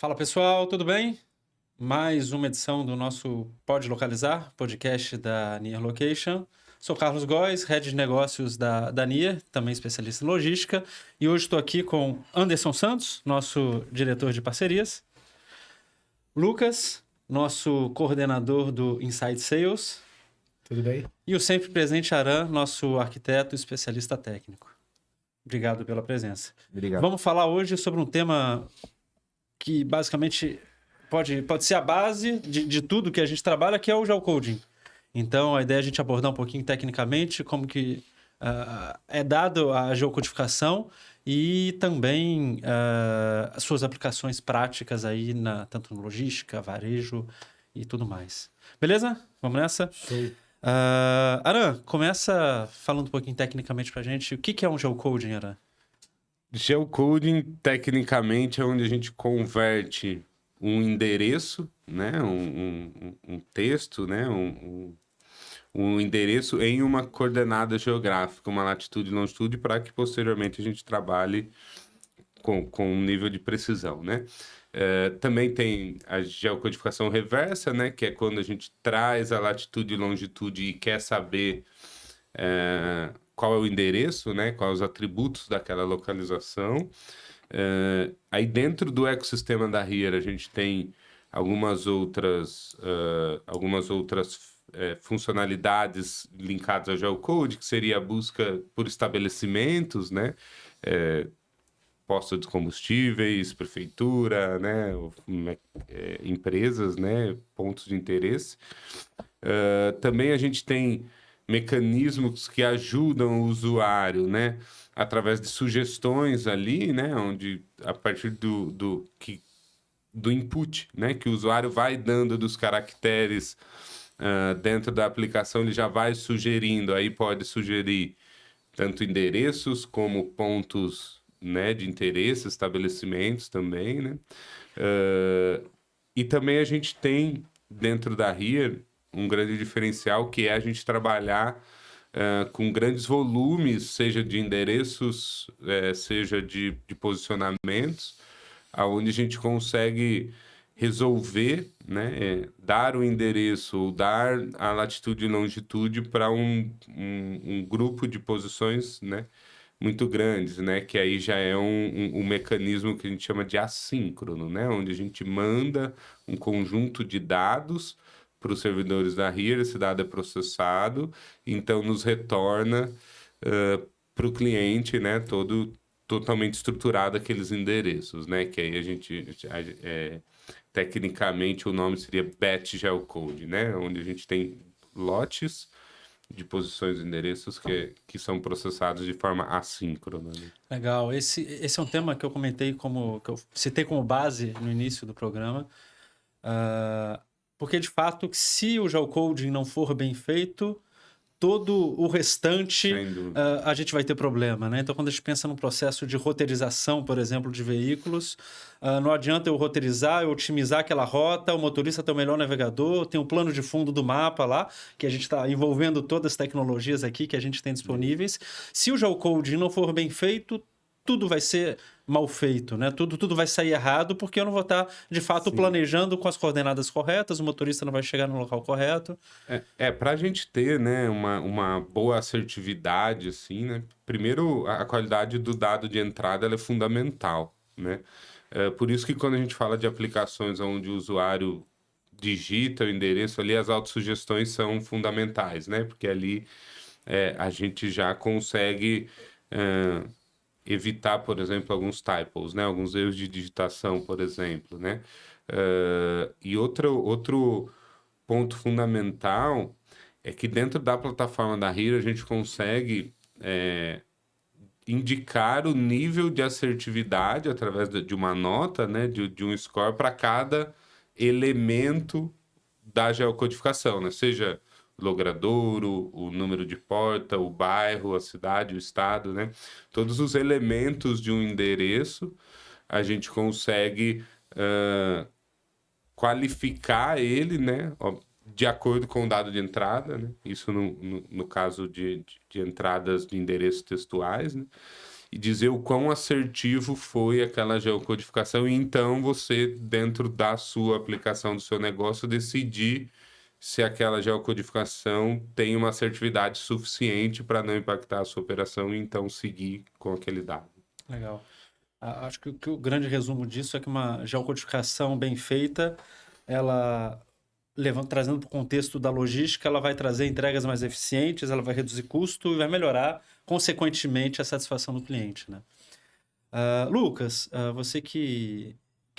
Fala pessoal, tudo bem? Mais uma edição do nosso Pode Localizar, podcast da Near Location. Sou Carlos Góes, Head de Negócios da Near, também especialista em logística. E hoje estou aqui com Anderson Santos, nosso diretor de parcerias. Lucas, nosso coordenador do Inside Sales. Tudo bem? E o sempre presente Aran, nosso arquiteto especialista técnico. Obrigado pela presença. Obrigado. Vamos falar hoje sobre um tema que basicamente pode ser a base de tudo que a gente trabalha, que é o geocoding. Então, a ideia é a gente abordar um pouquinho tecnicamente como que é dado a geocodificação e também as suas aplicações práticas aí, tanto na logística, varejo e tudo mais. Beleza? Vamos nessa? Show. Aran, começa falando um pouquinho tecnicamente pra gente. O que é um geocoding, Aran? Geocoding, tecnicamente, é onde a gente converte um endereço, né? um texto, né? um endereço em uma coordenada geográfica, uma latitude e longitude, para que posteriormente a gente trabalhe com um nível de precisão, né? Também tem a geocodificação reversa, né? Que é quando a gente traz a latitude e longitude e quer saber qual é o endereço, né? Quais os atributos daquela localização. Aí dentro do ecossistema da RIR a gente tem algumas outras funcionalidades linkadas ao geocode, que seria a busca por estabelecimentos, né? Postos de combustíveis, prefeitura, né? Empresas, né? Pontos de interesse. Também a gente tem mecanismos que ajudam o usuário, né? Através de sugestões ali, né? Onde, a partir do input, né? Que o usuário vai dando dos caracteres dentro da aplicação, ele já vai sugerindo. Aí pode sugerir tanto endereços como pontos, né? De interesse, estabelecimentos também, né? E também a gente tem, dentro da RIR, um grande diferencial, que é a gente trabalhar com grandes volumes, seja de endereços, seja de posicionamentos, aonde a gente consegue resolver, né, dar o endereço ou dar a latitude e longitude para um grupo de posições, né, muito grandes, né, que aí já é um mecanismo que a gente chama de assíncrono, né, onde a gente manda um conjunto de dados para os servidores da RIR, esse dado é processado, então nos retorna para o cliente, né, totalmente estruturado aqueles endereços, né, que aí a gente, tecnicamente o nome seria batch geocode, né, onde a gente tem lotes de posições e endereços que são processados de forma assíncrona. Né? Legal. Esse é um tema que eu comentei que eu citei como base no início do programa. Porque, de fato, se o geocoding não for bem feito, todo o restante a gente vai ter problema, né? Então, quando a gente pensa num processo de roteirização, por exemplo, de veículos, não adianta eu roteirizar, eu otimizar aquela rota, o motorista ter o melhor navegador, tem um plano de fundo do mapa lá, que a gente está envolvendo todas as tecnologias aqui que a gente tem disponíveis. Se o geocoding não for bem feito, tudo vai ser mal feito, né? Tudo vai sair errado porque eu não vou estar, de fato, planejando com as coordenadas corretas, o motorista não vai chegar no local correto. Para a gente ter, né, uma boa assertividade, assim, né? Primeiro, a qualidade do dado de entrada ela é fundamental, né? Por isso que quando a gente fala de aplicações onde o usuário digita o endereço ali, as autossugestões são fundamentais, né? Porque ali a gente já consegue evitar, por exemplo, alguns typos, né? Alguns erros de digitação, por exemplo, né? E outro ponto fundamental é que dentro da plataforma da RIR a gente consegue indicar o nível de assertividade através de uma nota, né? De um score para cada elemento da geocodificação, né? Seja o logradouro, o número de porta, o bairro, a cidade, o estado, né? Todos os elementos de um endereço, a gente consegue qualificar ele, né? De acordo com o dado de entrada, né? Isso no caso de entradas de endereços textuais, né? e dizer o quão assertivo foi aquela geocodificação, e então você, dentro da sua aplicação do seu negócio, decidir se aquela geocodificação tem uma assertividade suficiente para não impactar a sua operação e então seguir com aquele dado. Legal. Acho que o grande resumo disso é que uma geocodificação bem feita, ela trazendo para o contexto da logística, ela vai trazer entregas mais eficientes, ela vai reduzir custo e vai melhorar, consequentemente, a satisfação do cliente, né? Lucas, você que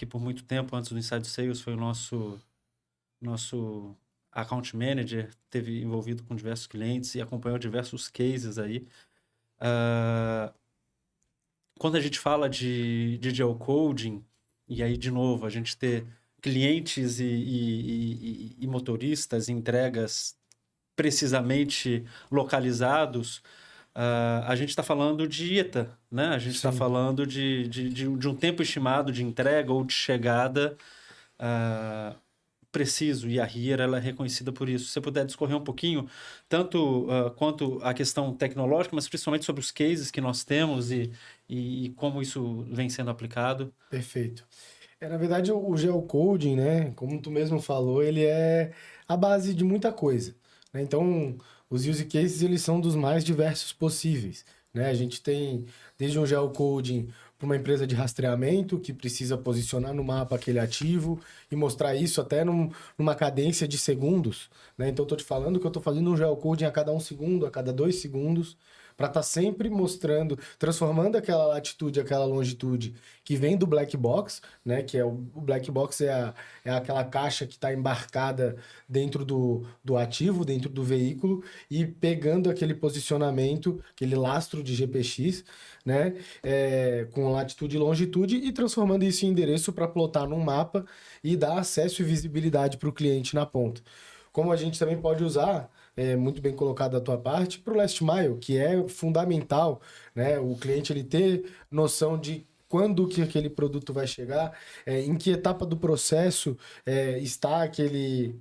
por muito tempo, antes do Inside Sales, foi o nosso account manager, teve envolvido com diversos clientes e acompanhou diversos cases aí. Quando a gente fala de geocoding, e aí, de novo, a gente ter clientes e motoristas, entregas precisamente localizados, a gente está falando de ETA, né? A gente está falando de um tempo estimado de entrega ou de chegada preciso, e a RIER ela é reconhecida por isso. Se você puder discorrer um pouquinho, tanto quanto a questão tecnológica, mas principalmente sobre os cases que nós temos e como isso vem sendo aplicado. Perfeito. Na verdade, o geocoding, né, como tu mesmo falou, ele é a base de muita coisa, né? Então, os use cases, eles são dos mais diversos possíveis, né? A gente tem desde um geocoding para uma empresa de rastreamento que precisa posicionar no mapa aquele ativo e mostrar isso até numa cadência de segundos, né? Então, eu estou te falando que eu estou fazendo um geocoding a cada 1 segundo, a cada 2 segundos, para estar sempre mostrando, transformando aquela latitude, aquela longitude que vem do black box, né? Que é o black box é aquela caixa que está embarcada dentro do ativo, dentro do veículo, e pegando aquele posicionamento, aquele lastro de GPX, né? Com latitude e longitude, e transformando isso em endereço para plotar num mapa e dar acesso e visibilidade para o cliente na ponta. Como a gente também pode usar, muito bem colocado da tua parte, para o last mile, que é fundamental, né? O cliente ele ter noção de quando que aquele produto vai chegar, em que etapa do processo está aquele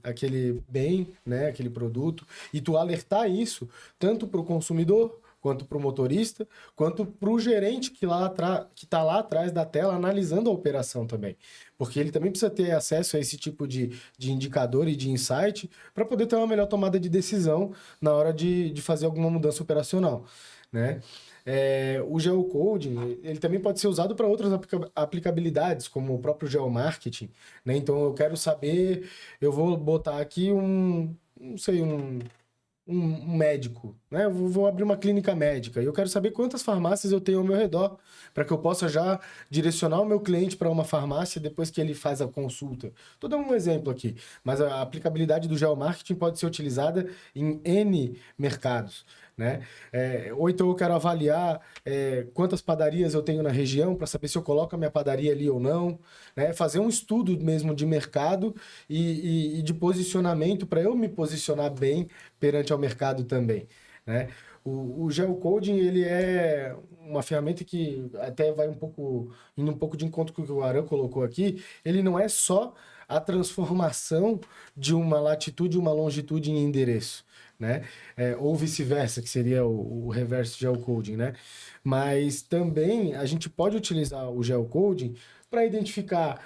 bem, né? Aquele produto, e tu alertar isso tanto para o consumidor, quanto para o motorista, quanto para o gerente que está lá atrás da tela analisando a operação também. Porque ele também precisa ter acesso a esse tipo de indicador e de insight para poder ter uma melhor tomada de decisão na hora de fazer alguma mudança operacional, né? O geocoding, ele também pode ser usado para outras aplicabilidades, como o próprio geomarketing, né? Então, eu quero saber, eu vou botar aqui um médico, né? Eu vou abrir uma clínica médica e eu quero saber quantas farmácias eu tenho ao meu redor para que eu possa já direcionar o meu cliente para uma farmácia depois que ele faz a consulta. Estou dando um exemplo aqui, mas a aplicabilidade do geomarketing pode ser utilizada em N mercados, né? Ou então eu quero avaliar quantas padarias eu tenho na região para saber se eu coloco a minha padaria ali ou não, né? Fazer um estudo mesmo de mercado e de posicionamento para eu me posicionar bem perante ao mercado também, né? O geocoding, ele é uma ferramenta que até vai indo um pouco de encontro com o que o Aran colocou aqui. Ele não é só a transformação de uma latitude e uma longitude em endereço, né? Ou vice-versa, que seria o reverse geocoding, né? Mas também a gente pode utilizar o geocoding para identificar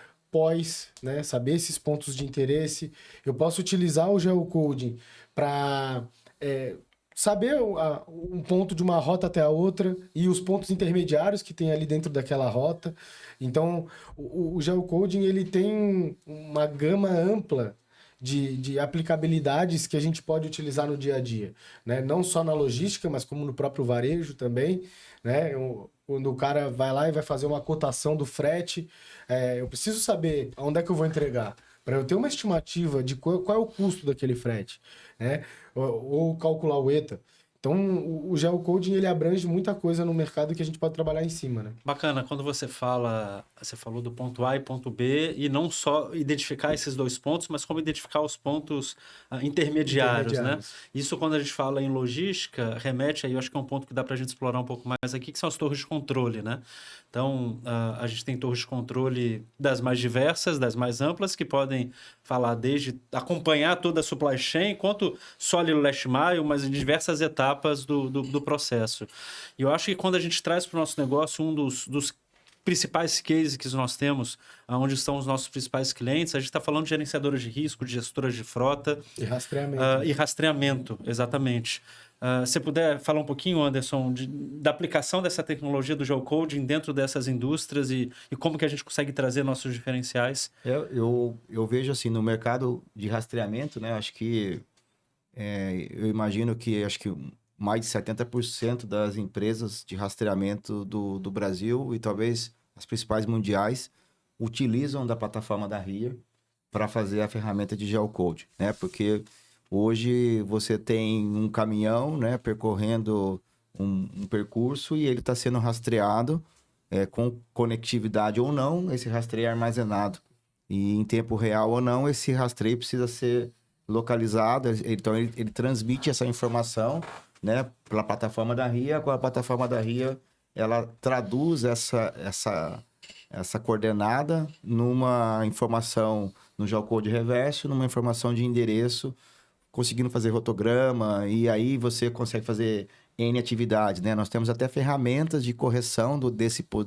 né? Saber esses pontos de interesse. Eu posso utilizar o geocoding para saber um ponto de uma rota até a outra e os pontos intermediários que tem ali dentro daquela rota. Então, o geocoding, ele tem uma gama ampla de aplicabilidades que a gente pode utilizar no dia a dia, né? Não só na logística, mas como no próprio varejo também, né? Quando o cara vai lá e vai fazer uma cotação do frete, eu preciso saber onde é que eu vou entregar, para eu ter uma estimativa de qual é o custo daquele frete, né? Ou calcular o ETA. Então, o geocoding, ele abrange muita coisa no mercado que a gente pode trabalhar em cima, né? Bacana, quando você falou do ponto A e ponto B, e não só identificar esses dois pontos, mas como identificar os pontos intermediários, né? Isso, quando a gente fala em logística, remete aí, eu acho que é um ponto que dá para a gente explorar um pouco mais aqui, que são as torres de controle, né? Então, a gente tem torres de controle das mais diversas, das mais amplas, que podem falar desde acompanhar toda a supply chain, quanto só ali no last mile, mas em diversas etapas etapas do processo. E eu acho que quando a gente traz para o nosso negócio um dos principais cases que nós temos, onde estão os nossos principais clientes, a gente está falando de gerenciadoras de risco, de gestoras de frota. E rastreamento. E rastreamento, exatamente. Se puder falar um pouquinho, Anderson, da aplicação dessa tecnologia do geocoding dentro dessas indústrias e como que a gente consegue trazer nossos diferenciais. Eu vejo assim, no mercado de rastreamento, né? Acho que eu imagino que mais de 70% das empresas de rastreamento do Brasil e talvez as principais mundiais utilizam da plataforma da RIA para fazer a ferramenta de geocode, né? Porque hoje você tem um caminhão, né, percorrendo um percurso e ele está sendo rastreado com conectividade ou não, esse rastreio é armazenado. E em tempo real ou não, esse rastreio precisa ser localizado, então ele transmite essa informação, né, pela plataforma da RIA. Agora a plataforma da RIA, ela traduz essa coordenada numa informação no geocode reverso, numa informação de endereço, conseguindo fazer rotograma, e aí você consegue fazer N atividades, né? Nós temos até ferramentas de correção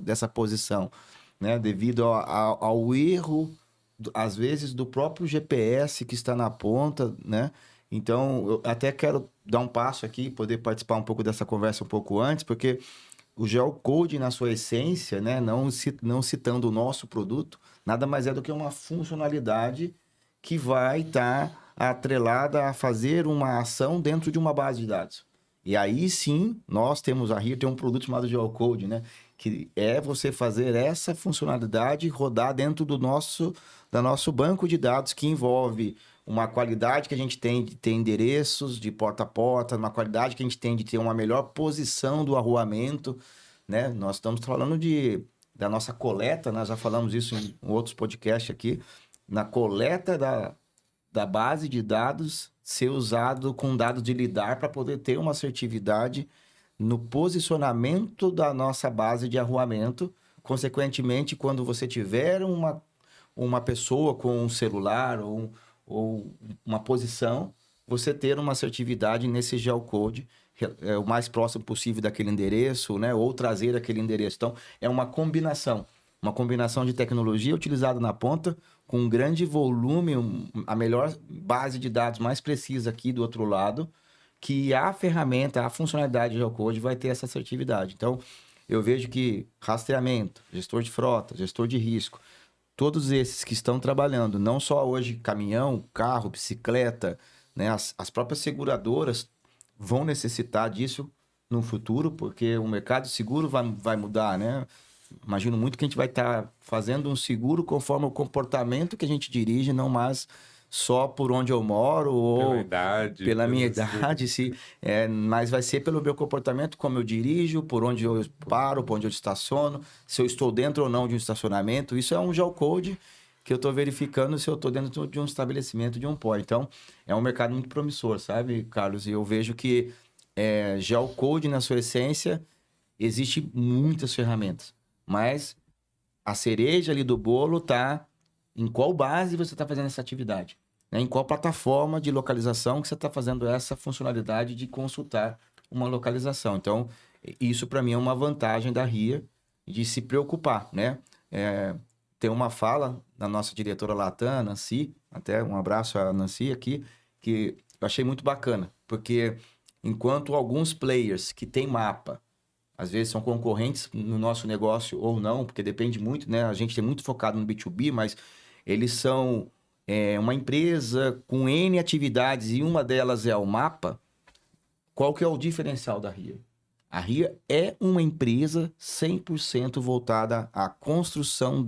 dessa posição, né? Devido ao erro, às vezes, do próprio GPS que está na ponta, né? Então, eu até quero dar um passo aqui, poder participar um pouco dessa conversa um pouco antes, porque o geocode, na sua essência, né, não citando o nosso produto, nada mais é do que uma funcionalidade que vai estar atrelada a fazer uma ação dentro de uma base de dados. E aí sim, nós temos a RIA, tem um produto chamado geocode, né, que é você fazer essa funcionalidade rodar dentro do nosso banco de dados, que envolve uma qualidade que a gente tem de ter endereços de porta a porta, uma qualidade que a gente tem de ter uma melhor posição do arruamento, né? Nós estamos falando da nossa coleta, nós já falamos isso em outros podcasts aqui, na coleta da base de dados ser usado com dados de lidar para poder ter uma assertividade no posicionamento da nossa base de arruamento. Consequentemente, quando você tiver uma pessoa com um celular ou uma posição, você ter uma assertividade nesse geocode o mais próximo possível daquele endereço, né? Ou trazer aquele endereço. Então, é uma combinação de tecnologia utilizada na ponta com um grande volume, a melhor base de dados mais precisa aqui do outro lado, que a ferramenta, a funcionalidade do geocode vai ter essa assertividade. Então, eu vejo que rastreamento, gestor de frota, gestor de risco, todos esses que estão trabalhando, não só hoje caminhão, carro, bicicleta, né? As próprias seguradoras vão necessitar disso no futuro, porque o mercado seguro vai mudar, né? Imagino muito que a gente vai estar fazendo um seguro conforme o comportamento que a gente dirige, não mais só por onde eu moro ou pela minha idade, mas vai ser pelo meu comportamento, como eu dirijo, por onde eu paro, por onde eu estaciono, se eu estou dentro ou não de um estacionamento. Isso é um geocode que eu estou verificando se eu estou dentro de um estabelecimento, de um POI. Então, é um mercado muito promissor, sabe, Carlos? E eu vejo que geocode, na sua essência, existe muitas ferramentas, mas a cereja ali do bolo está em qual base você está fazendo essa atividade, né? Em qual plataforma de localização que você está fazendo essa funcionalidade de consultar uma localização. Então, isso para mim é uma vantagem da RIA de se preocupar, né? Tem uma fala da nossa diretora Latam, Nancy, até um abraço à Nancy aqui, que eu achei muito bacana, porque enquanto alguns players que têm mapa, às vezes são concorrentes no nosso negócio ou não, porque depende muito, né? A gente é muito focado no B2B, mas eles são uma empresa com N atividades e uma delas é o mapa. Qual que é o diferencial da RIA? A RIA é uma empresa 100% voltada à construção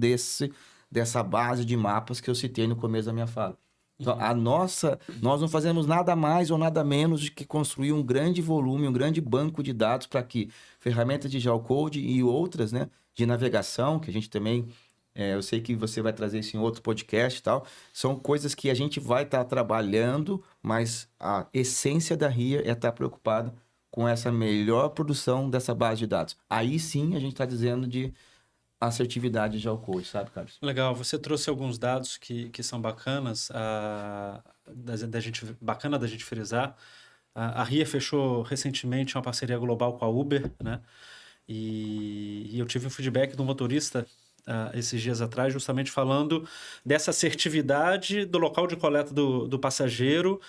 dessa base de mapas que eu citei no começo da minha fala. Então, nós não fazemos nada mais ou nada menos do que construir um grande volume, um grande banco de dados para que ferramentas de geocode e outras, né, de navegação, que a gente também, eu sei que você vai trazer isso em outro podcast e tal, são coisas que a gente vai estar trabalhando, mas a essência da RIA é estar preocupada com essa melhor produção dessa base de dados. Aí sim a gente está dizendo de assertividade de geocode, sabe, Carlos? Legal, você trouxe alguns dados que são bacanas, bacana da gente frisar. A RIA fechou recentemente uma parceria global com a Uber, né? E eu tive um feedback do motorista esses dias atrás, justamente falando dessa assertividade do local de coleta do passageiro,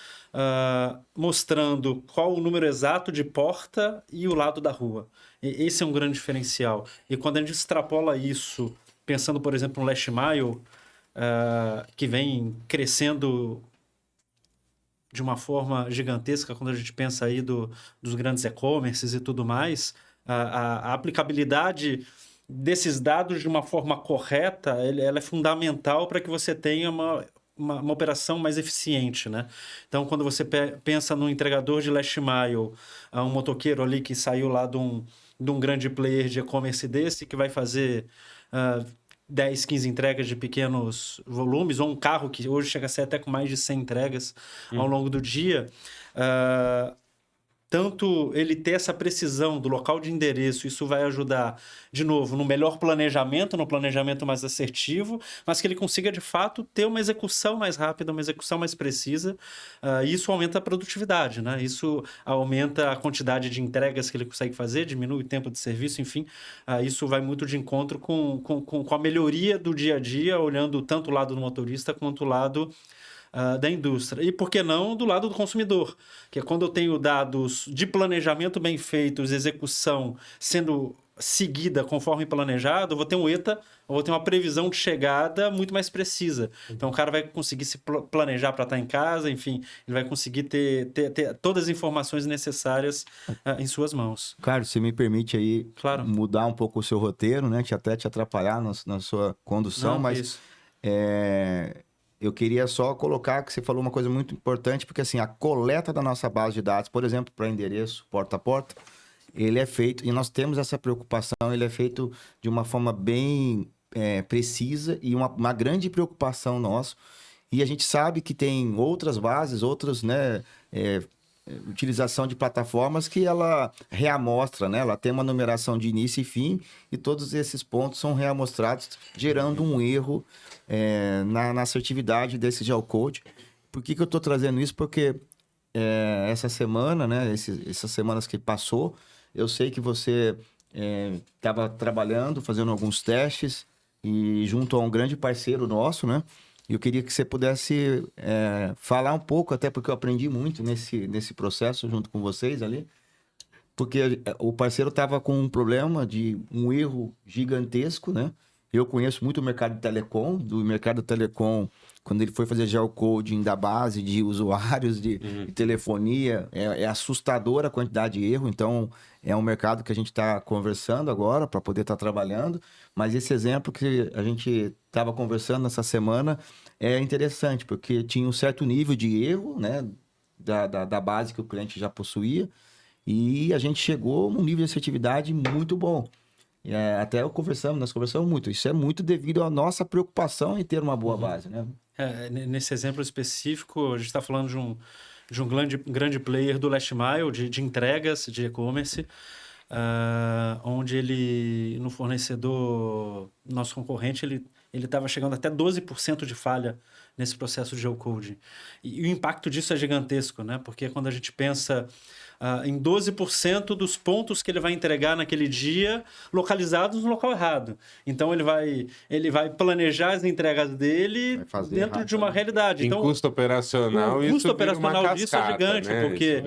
mostrando qual o número exato de porta e o lado da rua. Esse é um grande diferencial. E quando a gente extrapola isso, pensando, por exemplo, no Last Mile, que vem crescendo de uma forma gigantesca, quando a gente pensa aí dos grandes e-commerces e tudo mais, a aplicabilidade desses dados de uma forma correta, ela é fundamental para que você tenha uma operação mais eficiente, né? Então, quando você pensa no entregador de last mile, um motoqueiro ali que saiu lá de um grande player de e-commerce desse, que vai fazer 10, 15 entregas de pequenos volumes, ou um carro que hoje chega a ser até com mais de 100 entregas ao longo do dia, tanto ele ter essa precisão do local de endereço, isso vai ajudar, de novo, no melhor planejamento, no planejamento mais assertivo, mas que ele consiga, de fato, ter uma execução mais rápida, uma execução mais precisa. Isso aumenta a produtividade, né? Isso aumenta a quantidade de entregas que ele consegue fazer, diminui o tempo de serviço, enfim. Isso vai muito de encontro com a melhoria do dia a dia, olhando tanto o lado do motorista quanto o lado da indústria. E por que não do lado do consumidor? Que é quando eu tenho dados de planejamento bem feitos, execução sendo seguida conforme planejado, eu vou ter um ETA, eu vou ter uma previsão de chegada muito mais precisa. Então o cara vai conseguir se planejar para estar em casa, enfim, ele vai conseguir ter todas as informações necessárias em suas mãos. Claro, se me permite aí mudar um pouco o seu roteiro, né? Até te atrapalhar na sua condução, mas eu queria só colocar que você falou uma coisa muito importante, porque assim, a coleta da nossa base de dados, por exemplo, para endereço porta a porta, ele é feito, e nós temos essa preocupação, ele é feito de uma forma bem precisa e uma grande preocupação nossa. E a gente sabe que tem outras bases, outras, né, utilização de plataformas que ela reamostra, né? Ela tem uma numeração de início e fim e todos esses pontos são reamostrados, gerando um erro na assertividade desse geocode. Por que eu estou trazendo isso? Porque essa semana, né? Essas semanas que passou, eu sei que você estava trabalhando, fazendo alguns testes e junto a um grande parceiro nosso, né? E eu queria que você pudesse falar um pouco, até porque eu aprendi muito nesse processo junto com vocês ali, porque o parceiro estava com um problema de um erro gigantesco, né? Eu conheço muito o mercado de telecom, quando ele foi fazer geocoding da base de usuários de telefonia, é assustadora a quantidade de erro, então é um mercado que a gente está conversando agora para poder estar trabalhando, mas esse exemplo que a gente estava conversando nessa semana é interessante, porque tinha um certo nível de erro, né, da base que o cliente já possuía, e a gente chegou num nível de assertividade muito bom. Até nós conversamos muito. Isso é muito devido à nossa preocupação em ter uma boa base, né? Nesse exemplo específico, a gente está falando de um grande player do last mile, de entregas de e-commerce, onde ele, no fornecedor, nosso concorrente, ele estava chegando até 12% de falha nesse processo de geocoding. E o impacto disso é gigantesco, né? Porque quando a gente pensa em 12% dos pontos que ele vai entregar naquele dia localizados no local errado. Então, ele vai planejar as entregas dele dentro de uma realidade. Então, custo operacional, o custo operacional disso é gigante, né? Porque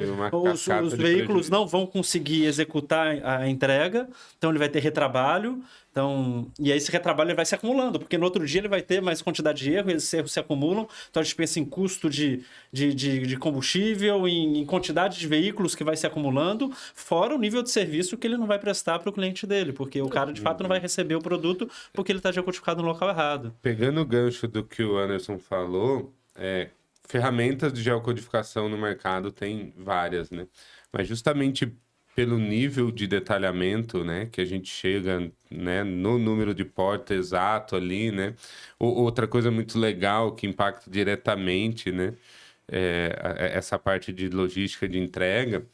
os veículos não vão conseguir executar a entrega, então ele vai ter retrabalho. Então, e aí esse retrabalho vai se acumulando, porque no outro dia ele vai ter mais quantidade de erros, esses erros se acumulam, então a gente pensa em custo de combustível, em quantidade de veículos que vai se acumulando, fora o nível de serviço que ele não vai prestar para o cliente dele, porque o cara de fato não vai receber o produto porque ele está geocodificado no local errado. Pegando o gancho do que o Anderson falou, ferramentas de geocodificação no mercado tem várias, né? Mas justamente pelo nível de detalhamento, né, que a gente chega, né, no número de porta exato ali, né, outra coisa muito legal que impacta diretamente, né, essa parte de logística de entrega,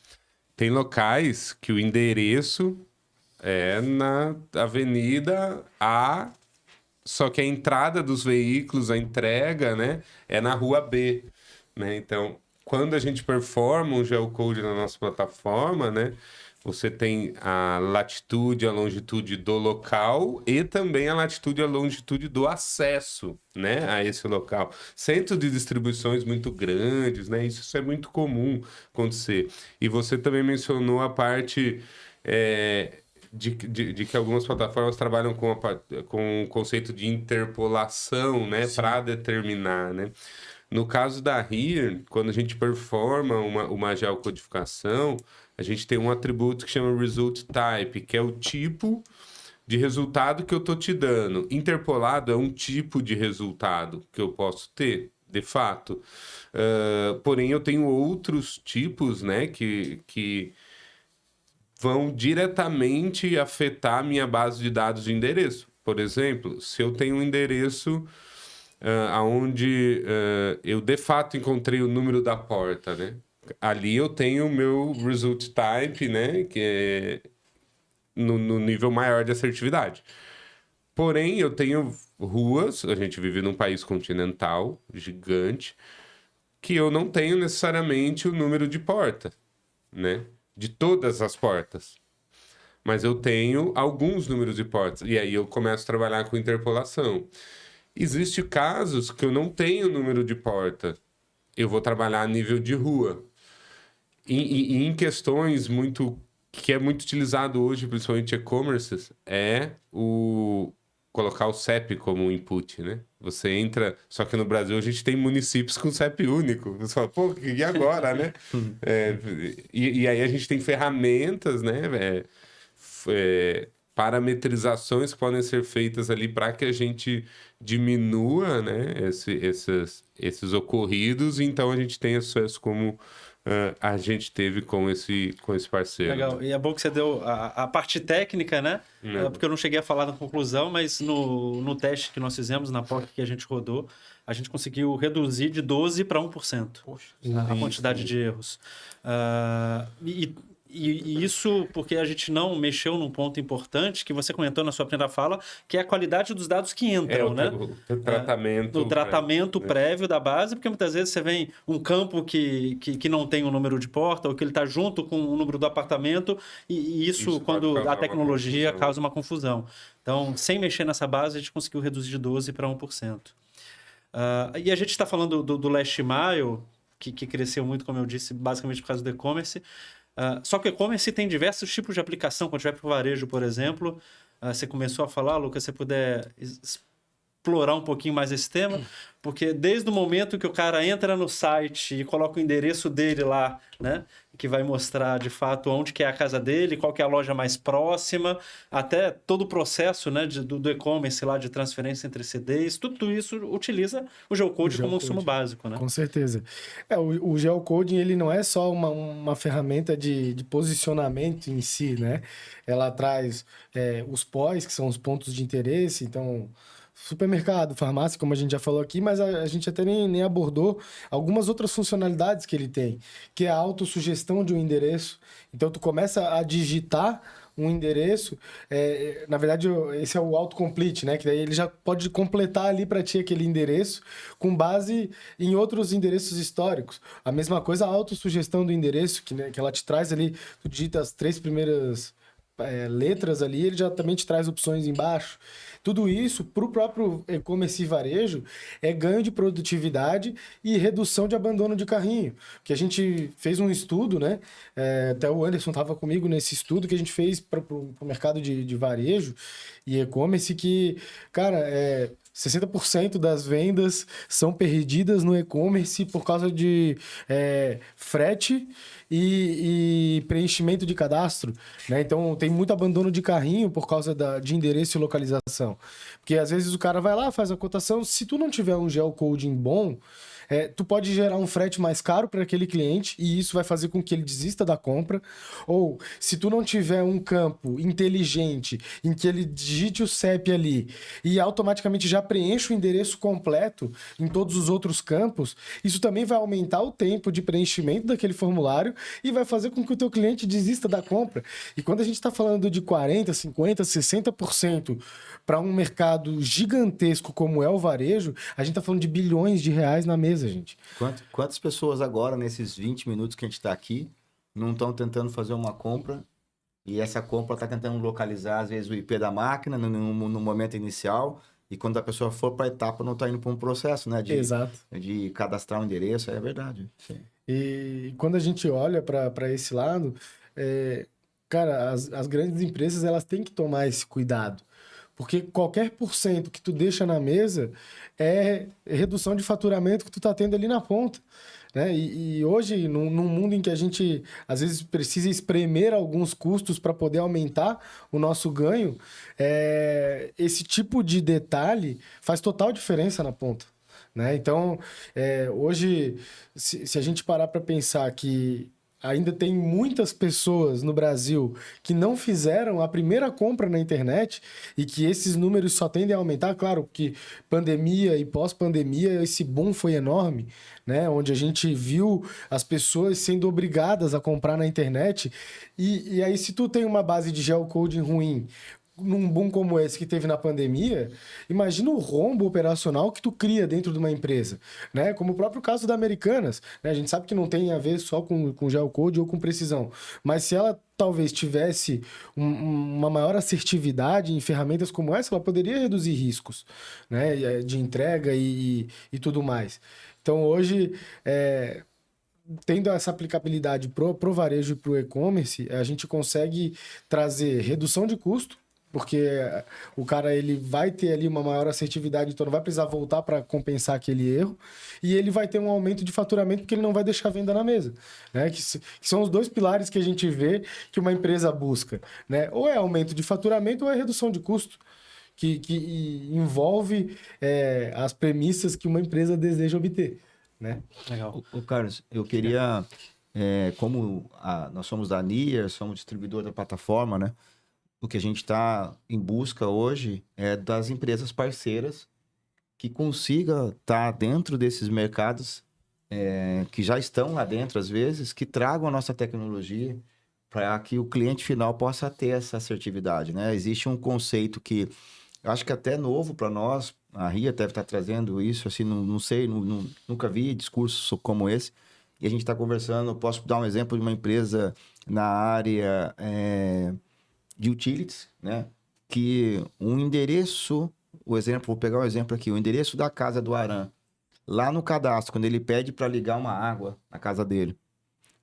tem locais que o endereço é na Avenida A, só que a entrada dos veículos, a entrega, né, é na Rua B, né, então quando a gente performa um geocode na nossa plataforma, né? Você tem a latitude, a longitude do local e também a latitude e a longitude do acesso, né, a esse local. Centros de distribuições muito grandes, né? Isso é muito comum acontecer. E você também mencionou a parte de que algumas plataformas trabalham com o conceito de interpolação, né, para determinar, né? No caso da Here, quando a gente performa uma geocodificação, a gente tem um atributo que chama Result Type, que é o tipo de resultado que eu estou te dando. Interpolado é um tipo de resultado que eu posso ter, de fato. Porém, eu tenho outros tipos, né, que vão diretamente afetar a minha base de dados de endereço. Por exemplo, se eu tenho um endereço onde eu de fato encontrei o número da porta, né? Ali eu tenho o meu result type, né? Que é no nível maior de assertividade. Porém, eu tenho ruas, a gente vive num país continental, gigante, que eu não tenho necessariamente o número de porta, né? De todas as portas. Mas eu tenho alguns números de portas. E aí eu começo a trabalhar com interpolação. Existem casos que eu não tenho número de porta. Eu vou trabalhar a nível de rua. E em questões que é muito utilizado hoje, principalmente e-commerce, é colocar o CEP como input, né? Você entra... Só que no Brasil a gente tem municípios com CEP único. Você fala, pô, e agora, né? E aí a gente tem ferramentas, né? Parametrizações que podem ser feitas ali para que a gente diminua, né, esses ocorridos, e então a gente tem acesso como a gente teve com esse parceiro. Legal, né? e é bom que você deu a parte técnica, né? Porque eu não cheguei a falar na conclusão, mas no teste que nós fizemos, na POC que a gente rodou, a gente conseguiu reduzir de 12% para 1%. Poxa, a quantidade de erros. E isso porque a gente não mexeu num ponto importante que você comentou na sua primeira fala, que é a qualidade dos dados que entram, né? O tratamento. O tratamento prévio da base, porque muitas vezes você vem um campo que não tem um número de porta, ou que ele está junto com o número do apartamento, e isso quando a tecnologia causa uma confusão. Então, sem mexer nessa base, a gente conseguiu reduzir de 12% para 1%. E a gente está falando do last mile, que cresceu muito, como eu disse, basicamente por causa do e-commerce. Só que o e-commerce tem diversos tipos de aplicação. Quando tiver para o varejo, por exemplo, você começou a falar, Lucas, se você puder explorar um pouquinho mais esse tema, porque desde o momento que o cara entra no site e coloca o endereço dele lá, né, que vai mostrar de fato onde que é a casa dele, qual que é a loja mais próxima, até todo o processo, né, do e-commerce lá de transferência entre CDs, tudo isso utiliza o geocode como um insumo básico, né? Com certeza. O geocoding, ele não é só uma ferramenta de posicionamento em si, né? Ela traz os POIs, que são os pontos de interesse, então... Supermercado, farmácia, como a gente já falou aqui, mas a gente até nem abordou algumas outras funcionalidades que ele tem, que é a autossugestão de um endereço. Então, tu começa a digitar um endereço, na verdade, esse é o autocomplete, né? Que daí ele já pode completar ali para ti aquele endereço com base em outros endereços históricos. A mesma coisa, a autossugestão do endereço, que ela te traz ali, tu digita as 3 primeiras letras ali, ele já também te traz opções embaixo. Tudo isso, para o próprio e-commerce e varejo, é ganho de produtividade e redução de abandono de carrinho. Que a gente fez um estudo, né? Até o Anderson estava comigo nesse estudo que a gente fez para o mercado de varejo e e-commerce, que, cara, 60% das vendas são perdidas no e-commerce por causa de frete e preenchimento de cadastro, né? Então, tem muito abandono de carrinho por causa de endereço e localização. Porque, às vezes, o cara vai lá, faz a cotação. Se tu não tiver um geocoding bom, tu pode gerar um frete mais caro para aquele cliente e isso vai fazer com que ele desista da compra. Ou, se tu não tiver um campo inteligente em que ele digite o CEP ali e automaticamente já preencha o endereço completo em todos os outros campos, isso também vai aumentar o tempo de preenchimento daquele formulário e vai fazer com que o teu cliente desista da compra. E quando a gente está falando de 40%, 50%, 60% para um mercado gigantesco como é o varejo, a gente está falando de bilhões de reais na mesa. empresa, gente. Quantas pessoas agora, nesses 20 minutos que a gente está aqui, não estão tentando fazer uma compra e essa compra está tentando localizar, às vezes, o IP da máquina no momento inicial e quando a pessoa for para a etapa, não está indo para um processo, né? Exato. De cadastrar um endereço, é verdade. Sim. E quando a gente olha para esse lado, cara, as grandes empresas, elas têm que tomar esse cuidado. Porque qualquer % que tu deixa na mesa é redução de faturamento que tu tá tendo ali na ponta, né? E hoje, num mundo em que a gente, às vezes, precisa espremer alguns custos para poder aumentar o nosso ganho, esse tipo de detalhe faz total diferença na ponta, né? Então, hoje, se a gente parar para pensar que ainda tem muitas pessoas no Brasil que não fizeram a primeira compra na internet e que esses números só tendem a aumentar. Claro que pandemia e pós-pandemia, esse boom foi enorme, né? Onde a gente viu as pessoas sendo obrigadas a comprar na internet. E aí, se tu tem uma base de geocoding ruim, num boom como esse que teve na pandemia, imagina o rombo operacional que tu cria dentro de uma empresa, né? Como o próprio caso da Americanas, né? A gente sabe que não tem a ver só com geocode ou com precisão, mas se ela talvez tivesse uma maior assertividade em ferramentas como essa, ela poderia reduzir riscos, né? De entrega e tudo mais. Então, hoje, tendo essa aplicabilidade pro varejo e pro e-commerce, a gente consegue trazer redução de custo, porque o cara ele vai ter ali uma maior assertividade, então não vai precisar voltar para compensar aquele erro, e ele vai ter um aumento de faturamento porque ele não vai deixar a venda na mesa, né? Que são os dois pilares que a gente vê que uma empresa busca, né? Ou é aumento de faturamento ou é redução de custo, que envolve as premissas que uma empresa deseja obter, né? Legal. O Carlos, eu queria, como nós somos da Nier, somos distribuidor da plataforma, né? O que a gente está em busca hoje é das empresas parceiras que consiga estar dentro desses mercados, que já estão lá dentro, às vezes, que tragam a nossa tecnologia para que o cliente final possa ter essa assertividade, né? Existe um conceito que eu acho que até novo para nós, a RIA deve estar trazendo isso, assim, não sei, nunca vi discurso como esse, e a gente está conversando, posso dar um exemplo de uma empresa na área de utilities, né? Que um endereço, vou pegar um exemplo aqui, o endereço da casa do Aran, lá no cadastro, quando ele pede para ligar uma água na casa dele,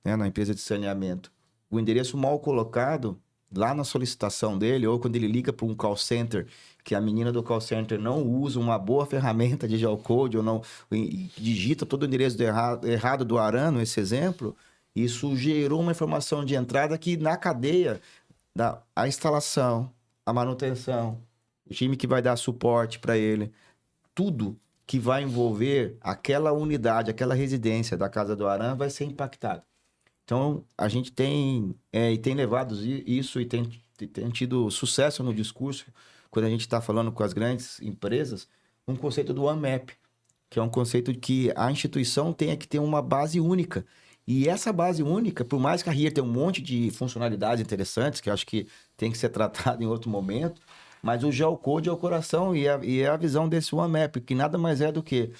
né? Na empresa de saneamento, o endereço mal colocado lá na solicitação dele, ou quando ele liga para um call center, que a menina do call center não usa uma boa ferramenta de geocode, ou não digita todo o endereço errado do Aran, nesse exemplo, isso gerou uma informação de entrada que na cadeia a instalação, a manutenção, o time que vai dar suporte para ele, tudo que vai envolver aquela unidade, aquela residência da casa do Aran vai ser impactado. Então, a gente tem levado isso e tem tido sucesso no discurso, quando a gente está falando com as grandes empresas, um conceito do OneMap, que é um conceito de que a instituição tenha que ter uma base única. E essa base única, por mais que a RIA tenha um monte de funcionalidades interessantes, que eu acho que tem que ser tratado em outro momento, mas o geocode é o coração e é a visão desse OneMap, que nada mais é do que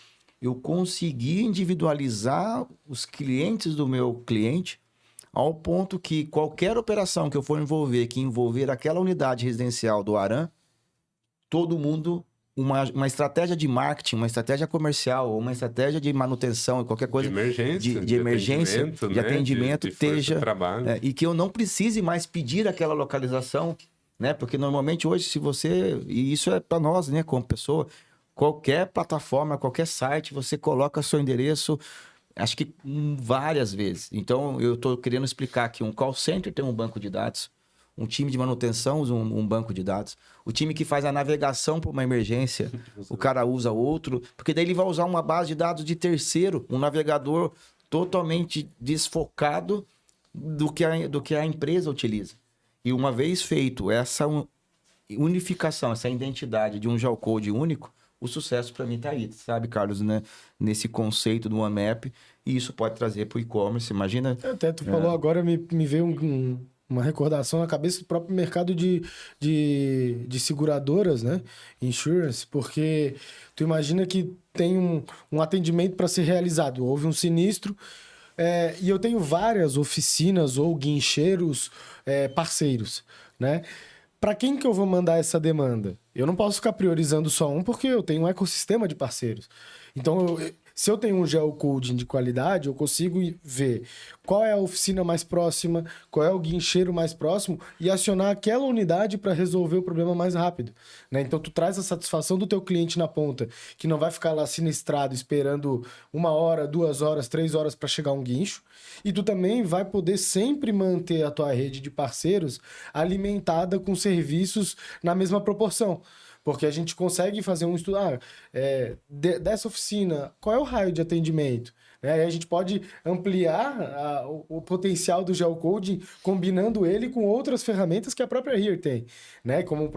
eu conseguir individualizar os clientes do meu cliente ao ponto que qualquer operação que eu for envolver, que envolver aquela unidade residencial do Aran, todo mundo... Uma estratégia de marketing, uma estratégia comercial, uma estratégia de manutenção, qualquer coisa de emergência, de atendimento, esteja e que eu não precise mais pedir aquela localização, né? Porque normalmente hoje, se você, e isso é para nós, né, como pessoa, qualquer plataforma, qualquer site, você coloca seu endereço, acho que várias vezes. Então, eu estou querendo explicar que um call center tem um banco de dados, um time de manutenção usa um banco de dados. O time que faz a navegação para uma emergência, o cara usa outro, porque daí ele vai usar uma base de dados de terceiro, um navegador totalmente desfocado do que a empresa utiliza. E uma vez feito essa unificação, essa identidade de um geocode único, o sucesso para mim está aí, sabe, Carlos, né? Nesse conceito do OneMap, e isso pode trazer para o e-commerce, imagina... Até tu falou agora, me veio uma recordação na cabeça do próprio mercado de seguradoras, né? Insurance, porque tu imagina que tem um atendimento para ser realizado. Houve um sinistro, e eu tenho várias oficinas ou guincheiros parceiros, né? Para quem que eu vou mandar essa demanda? Eu não posso ficar priorizando só um, porque eu tenho um ecossistema de parceiros. Então, se eu tenho um geocoding de qualidade, eu consigo ver qual é a oficina mais próxima, qual é o guincheiro mais próximo e acionar aquela unidade para resolver o problema mais rápido, né? Então, tu traz a satisfação do teu cliente na ponta, que não vai ficar lá sinistrado esperando 1 hora, 2 horas, 3 horas para chegar um guincho. E tu também vai poder sempre manter a tua rede de parceiros alimentada com serviços na mesma proporção. Porque a gente consegue fazer um estudo dessa oficina, qual é o raio de atendimento? Aí a gente pode ampliar o potencial do geocoding combinando ele com outras ferramentas que a própria HERE tem, né? Como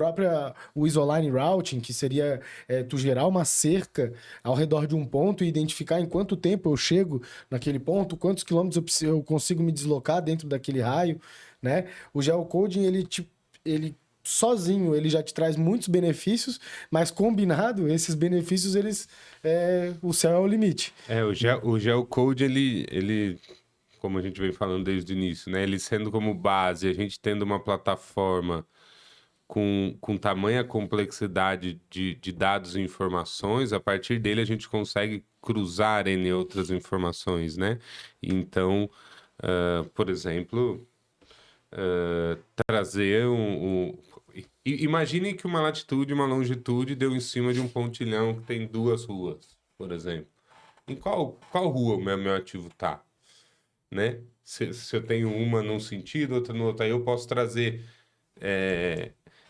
o Isoline Routing, que seria tu gerar uma cerca ao redor de um ponto e identificar em quanto tempo eu chego naquele ponto, quantos quilômetros eu consigo me deslocar dentro daquele raio, né? O geocoding, ele sozinho, ele já te traz muitos benefícios, mas combinado, esses benefícios, o céu é o limite. O geocode, ele, como a gente vem falando desde o início, né? Ele sendo como base, a gente tendo uma plataforma com tamanha complexidade de dados e informações, a partir dele a gente consegue cruzar N outras informações, né? Então, por exemplo, trazer imagine que uma latitude e uma longitude deu em cima de um pontilhão que tem 2 ruas, por exemplo. Em qual rua o meu ativo tá? Né? Se eu tenho uma num sentido, outra no outro, aí eu posso trazer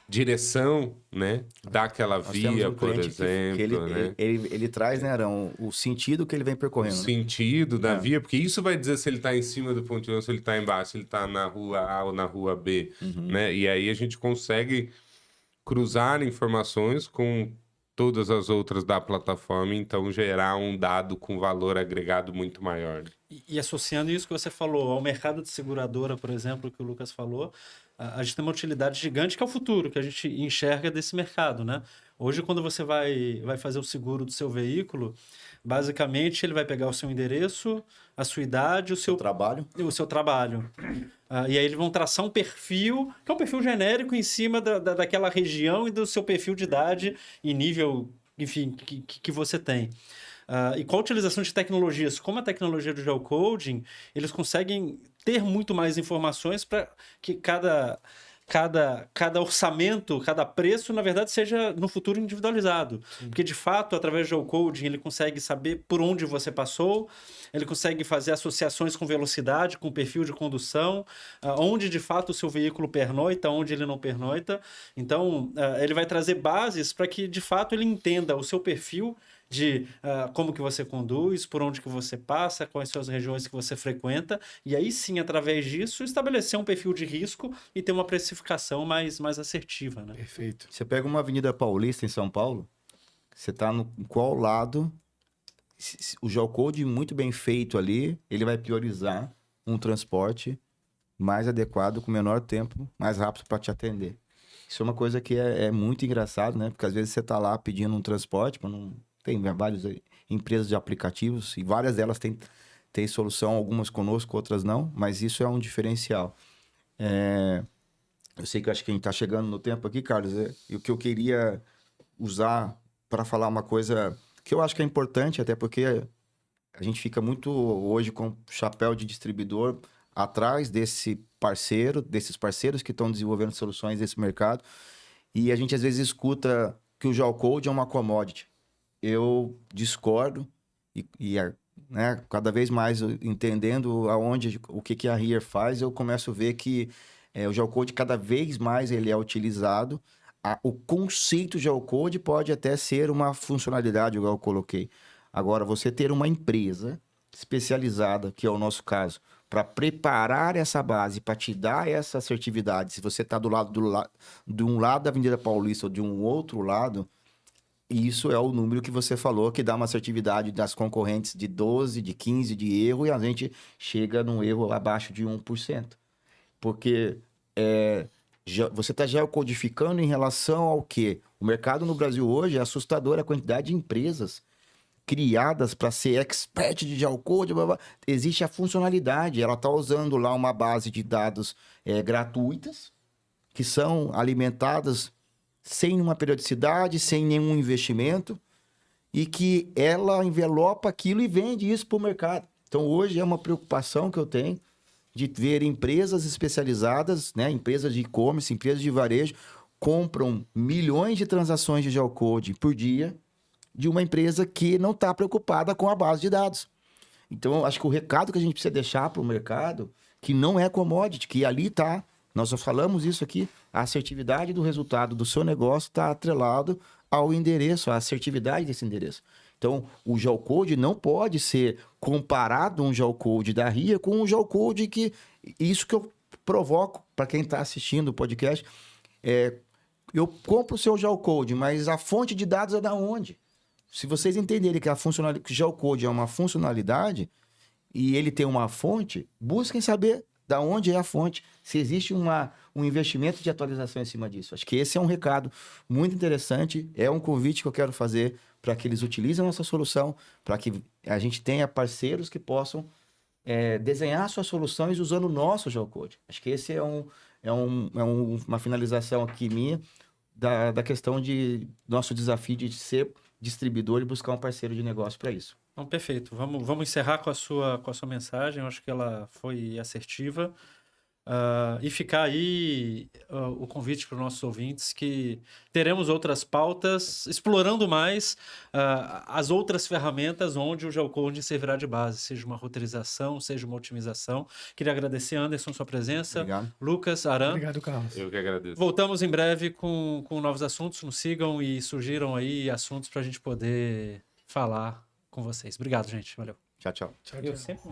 direção, né? Daquela via, por exemplo. Né? Ele traz, né, Arão, o sentido que ele vem percorrendo. O sentido da via, porque isso vai dizer se ele está em cima do pontilhão, se ele está embaixo, se ele está na rua A ou na rua B. Né? E aí a gente consegue cruzar informações com todas as outras da plataforma, então gerar um dado com valor agregado muito maior. E associando isso que você falou ao mercado de seguradora, por exemplo, que o Lucas falou, a gente tem uma utilidade gigante que é o futuro, que a gente enxerga desse mercado, né? Hoje, quando você vai fazer o seguro do seu veículo, basicamente ele vai pegar o seu endereço, a sua idade, o seu trabalho. O seu trabalho. E aí eles vão traçar um perfil, que é um perfil genérico em cima daquela região e do seu perfil de idade e nível, enfim, que você tem. E com a utilização de tecnologias como a tecnologia do geocoding, eles conseguem ter muito mais informações para que cada orçamento, cada preço, na verdade, seja no futuro individualizado. Sim. Porque, de fato, através do geocoding, ele consegue saber por onde você passou, ele consegue fazer associações com velocidade, com perfil de condução, onde, de fato, o seu veículo pernoita, onde ele não pernoita. Então, ele vai trazer bases para que, de fato, ele entenda o seu perfil de como que você conduz, por onde que você passa, quais são as regiões que você frequenta, e aí sim, através disso, estabelecer um perfil de risco e ter uma precificação mais assertiva, né? Perfeito. Você pega uma Avenida Paulista em São Paulo, você está no qual lado, o geocode muito bem feito ali, ele vai priorizar um transporte mais adequado, com menor tempo, mais rápido para te atender. Isso é uma coisa que é muito engraçado, né? Porque às vezes você está lá pedindo um transporte, tem várias empresas de aplicativos e várias delas têm solução, algumas conosco, outras não, mas isso é um diferencial. Eu sei que acho que a gente está chegando no tempo aqui, Carlos, e o que eu queria usar para falar uma coisa que eu acho que é importante, até porque a gente fica muito hoje com o chapéu de distribuidor atrás desses parceiros que estão desenvolvendo soluções nesse mercado, e a gente às vezes escuta que o geocode é uma commodity. Eu discordo né, cada vez mais entendendo o que a HERE faz, eu começo a ver que o geocode cada vez mais ele é utilizado. O conceito geocode pode até ser uma funcionalidade, igual eu coloquei. Agora, você ter uma empresa especializada, que é o nosso caso, para preparar essa base, para te dar essa assertividade, se você está de um lado da Avenida Paulista ou de um outro lado, isso é o número que você falou, que dá uma assertividade das concorrentes de 12%, de 15% de erro, e a gente chega num erro abaixo de 1%. Porque você está geocodificando em relação ao quê? O mercado no Brasil hoje é assustador a quantidade de empresas criadas para ser expert de geocode. Blá, blá. Existe a funcionalidade, ela está usando lá uma base de dados gratuitas, que são alimentadas sem uma periodicidade, sem nenhum investimento, e que ela envelopa aquilo e vende isso para o mercado. Então, hoje é uma preocupação que eu tenho de ver empresas especializadas, né, empresas de e-commerce, empresas de varejo, compram milhões de transações de geocode por dia de uma empresa que não está preocupada com a base de dados. Então, acho que o recado que a gente precisa deixar para o mercado, que não é commodity, que ali está, nós já falamos isso aqui, a assertividade do resultado do seu negócio está atrelado ao endereço, à assertividade desse endereço. Então, o geocode não pode ser comparado um geocode da RIA com um geocode que... Isso que eu provoco para quem está assistindo o podcast. Eu compro o seu geocode, mas a fonte de dados é da onde? Se vocês entenderem que que o geocode é uma funcionalidade e ele tem uma fonte, busquem saber da onde é a fonte, se existe um investimento de atualização em cima disso. Acho que esse é um recado muito interessante, é um convite que eu quero fazer para que eles utilizem a nossa solução, para que a gente tenha parceiros que possam desenhar suas soluções usando o nosso geocode. Acho que esse é uma finalização aqui minha da questão de nosso desafio de ser distribuidor e buscar um parceiro de negócio para isso. Então, perfeito. Vamos encerrar com a sua mensagem. Eu acho que ela foi assertiva. E ficar aí o convite para os nossos ouvintes que teremos outras pautas explorando mais as outras ferramentas onde o geocode servirá de base, seja uma roteirização, seja uma otimização. Queria agradecer, Anderson, sua presença. Obrigado. Lucas, Aram. Obrigado, Carlos. Eu que agradeço. Voltamos em breve com novos assuntos. Nos sigam e surgiram aí assuntos para a gente poder falar com vocês. Obrigado, gente. Valeu. Tchau, tchau. Tchau, Eu tchau. sempre...